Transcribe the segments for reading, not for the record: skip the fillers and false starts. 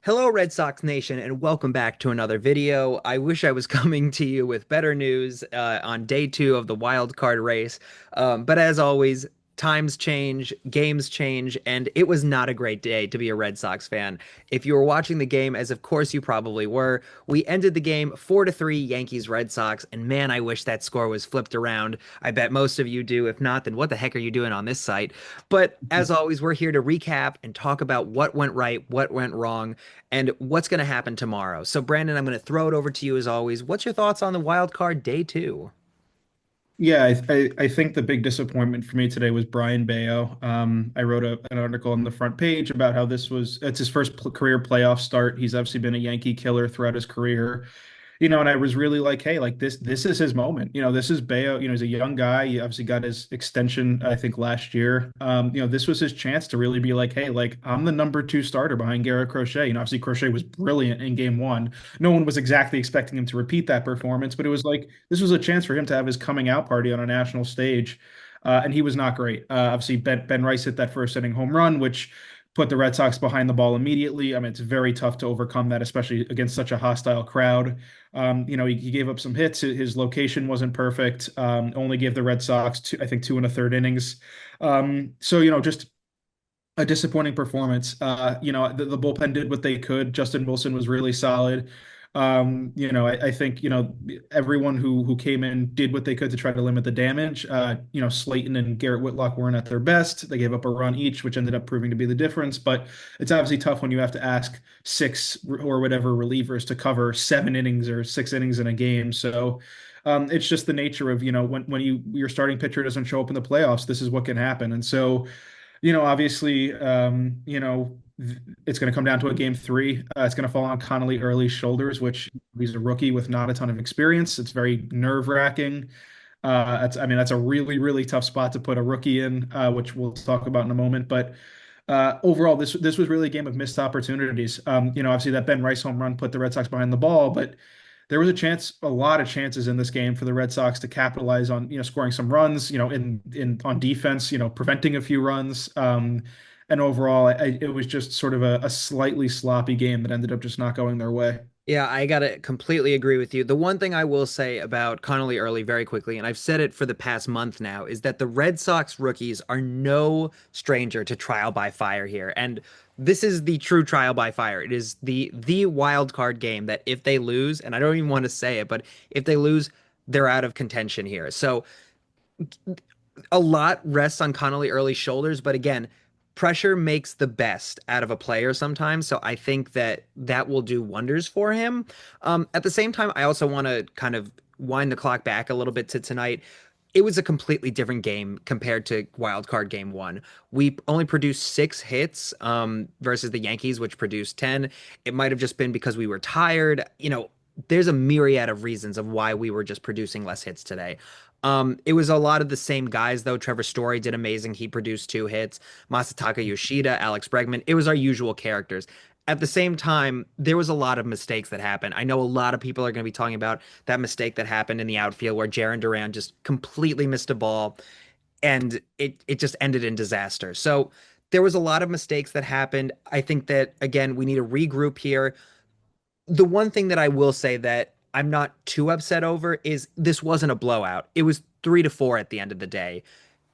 Hello, Red Sox Nation, and welcome back to another video. I wish I was coming to you with better news on day two of the wild card race. But as always, times change, games change, and it was not a great day to be a Red Sox fan. If you were watching the game, as of course you probably were, we ended the game 4-3 Yankees Red Sox, and man, I wish that score was flipped around. I bet most of you do. If not, then what the heck are you doing on this site? But as always, we're here to recap and talk about what went right, what went wrong, and what's going to happen tomorrow. So, Brandon, I'm going to throw it over to you as always. What's your thoughts on the wild card day two? Yeah, I think the big disappointment for me today was Brayan Bello. I wrote an article on the front page about how it's his first career playoff start. He's obviously been a Yankee killer throughout his career, and I was really like, hey, like this is his moment. This is Bayo. He's a young guy. He obviously got his extension, I think, last year. This was his chance to really be like, hey, like I'm the number two starter behind Garrett Crochet. Obviously Crochet was brilliant in game one. No one was exactly expecting him to repeat that performance, but it was like this was a chance for him to have his coming out party on a national stage. And he was not great. Obviously, Ben Rice hit that first inning home run, which put the Red Sox behind the ball immediately. I mean, it's very tough to overcome that, especially against such a hostile crowd. He gave up some hits. His location wasn't perfect. Only gave the Red Sox I think two and a third innings. Just a disappointing performance. The bullpen did what they could. Justin Wilson was really solid. I think everyone who came in did what they could to try to limit the damage. Slayton and Garrett Whitlock weren't at their best. They gave up a run each, which ended up proving to be the difference. But it's obviously tough when you have to ask six or whatever relievers to cover 7 innings or 6 innings in a game. So it's just the nature of when your starting pitcher doesn't show up in the playoffs, this is what can happen. And so obviously, it's going to come down to a game three. It's going to fall on Connelly Early's shoulders, which he's a rookie with not a ton of experience. It's very nerve-wracking. That's a really, really tough spot to put a rookie in, which we'll talk about in a moment. But overall, this was really a game of missed opportunities. Obviously that Ben Rice home run put the Red Sox behind the ball, but there was a lot of chances in this game for the Red Sox to capitalize on, scoring some runs, in on defense, preventing a few runs. And overall, it was just sort of a slightly sloppy game that ended up just not going their way. Yeah, I gotta completely agree with you. The one thing I will say about Connelly Early very quickly, and I've said it for the past month now, is that the Red Sox rookies are no stranger to trial by fire here. And this is the true trial by fire. It is the wild card game that if they lose, and I don't even want to say it, but if they lose, they're out of contention here. So a lot rests on Connolly Early's shoulders, but again, pressure makes the best out of a player sometimes. So I think that that will do wonders for him. At the same time, I also want to kind of wind the clock back a little bit to tonight. It was a completely different game compared to wild card game one. We only produced 6 hits versus the Yankees, which produced 10. It might have just been because we were tired. There's a myriad of reasons of why we were just producing less hits today. It was a lot of the same guys, though. Trevor Story did amazing. He produced 2 hits. Masataka Yoshida, Alex Bregman. It was our usual characters. At the same time, there was a lot of mistakes that happened. I know a lot of people are going to be talking about that mistake that happened in the outfield where Jaron Duran just completely missed a ball and it just ended in disaster. So there was a lot of mistakes that happened. I think that again, we need to regroup here. The one thing that I will say that I'm not too upset over is this wasn't a blowout. It was 3-4 at the end of the day.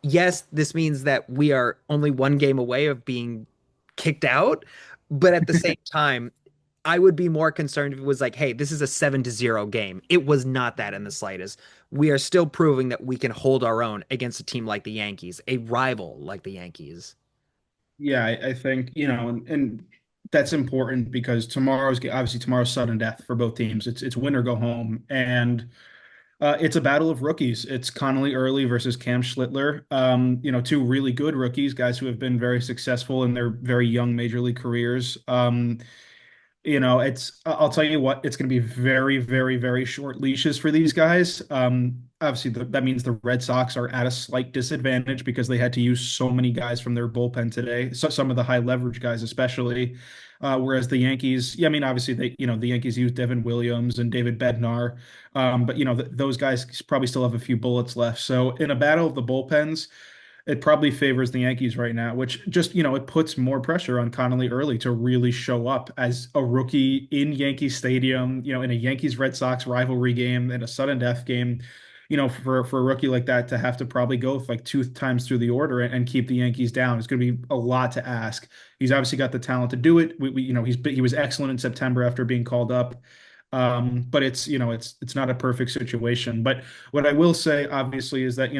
Yes, this means that we are only one game away of being kicked out, but at the same time, I would be more concerned if it was like, hey, this is a 7-0 game. It was not that in the slightest. We are still proving that we can hold our own against a team like the Yankees, a rival like the Yankees. Yeah, I think, and that's important because tomorrow's sudden death for both teams. It's win or go home. And it's a battle of rookies. It's Connolly Early versus Cam Schlittler. Two really good rookies, guys who have been very successful in their very young major league careers. I'll tell you what, it's going to be very, very, very short leashes for these guys. Obviously, that means the Red Sox are at a slight disadvantage because they had to use so many guys from their bullpen today. So some of the high leverage guys, especially. Whereas the Yankees, yeah, I mean, obviously the Yankees used Devin Williams and David Bednar, but those guys probably still have a few bullets left. So in a battle of the bullpens, it probably favors the Yankees right now, which just, it puts more pressure on Connelly Early to really show up as a rookie in Yankee Stadium, in a Yankees Red Sox rivalry game, in a sudden death game. For a rookie like that to have to probably go like two times through the order and keep the Yankees down is going to be a lot to ask. He's obviously got the talent to do it. He was excellent in September after being called up. But it's not a perfect situation. But what I will say, obviously, is that,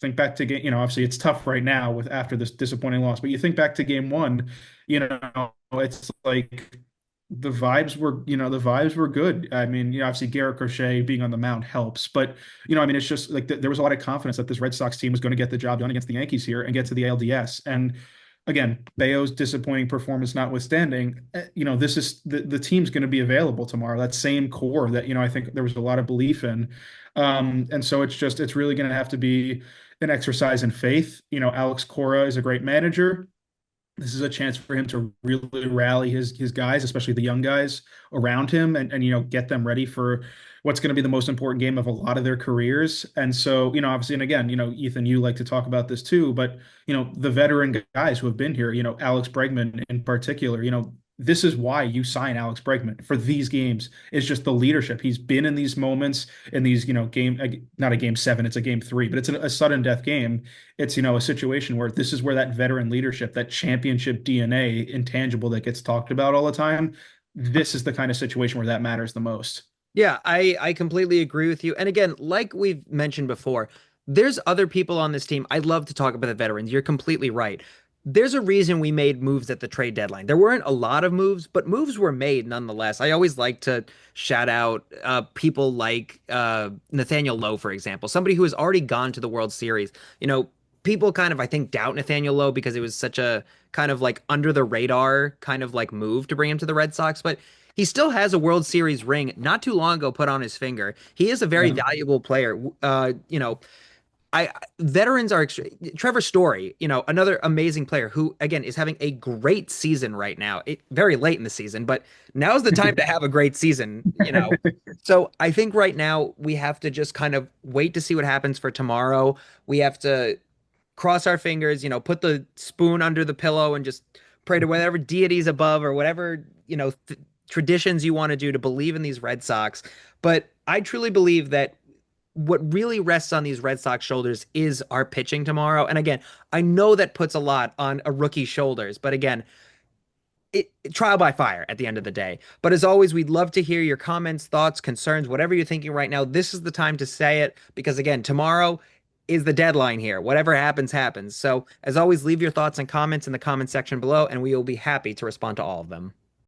think back to game, obviously it's tough right now with after this disappointing loss, but you think back to game one, it's like the vibes were good. I mean, obviously Garrett Crochet being on the mound helps, but I mean, it's just like there was a lot of confidence that this Red Sox team was going to get the job done against the Yankees here and get to the ALDS. And again, Bayo's disappointing performance notwithstanding, this is the team's going to be available tomorrow. That same core that, I think there was a lot of belief in. And so it's really going to have to be an exercise in faith. Alex Cora is a great manager. This is a chance for him to really rally his guys, especially the young guys around him, and get them ready for what's going to be the most important game of a lot of their careers. And so, obviously, and again, Ethan, you like to talk about this too, but the veteran guys who have been here, Alex Bregman in particular, this is why you sign Alex Bregman for these games. Is just the leadership. He's been in these moments in these, not a game seven, it's a game three, but it's a sudden death game. It's, a situation where this is where that veteran leadership, that championship DNA intangible that gets talked about all the time. This is the kind of situation where that matters the most. Yeah, I completely agree with you. And again, like we've mentioned before, there's other people on this team. I'd love to talk about the veterans. You're completely right. There's a reason we made moves at the trade deadline. There weren't a lot of moves, but moves were made nonetheless. I always like to shout out people like Nathaniel Lowe, for example, somebody who has already gone to the World Series. People kind of, I think, doubt Nathaniel Lowe because it was such a kind of like under the radar kind of like move to bring him to the Red Sox, but he still has a World Series ring not too long ago put on his finger. He is a very Yeah. valuable player. I veterans are Trevor Story, another amazing player who again is having a great season right now. Very late in the season, but now's the time to have a great season. So I think right now we have to just kind of wait to see what happens for tomorrow. We have to cross our fingers, put the spoon under the pillow and just pray to whatever deities above or whatever, traditions you want to do to believe in these Red Sox. But I truly believe that what really rests on these Red Sox shoulders is our pitching tomorrow. And again, I know that puts a lot on a rookie's shoulders, but again, trial by fire at the end of the day. But as always, we'd love to hear your comments, thoughts, concerns, whatever you're thinking right now. This is the time to say it because again, tomorrow is the deadline here. Whatever happens, happens. So as always, leave your thoughts and comments in the comment section below, and we will be happy to respond to all of them.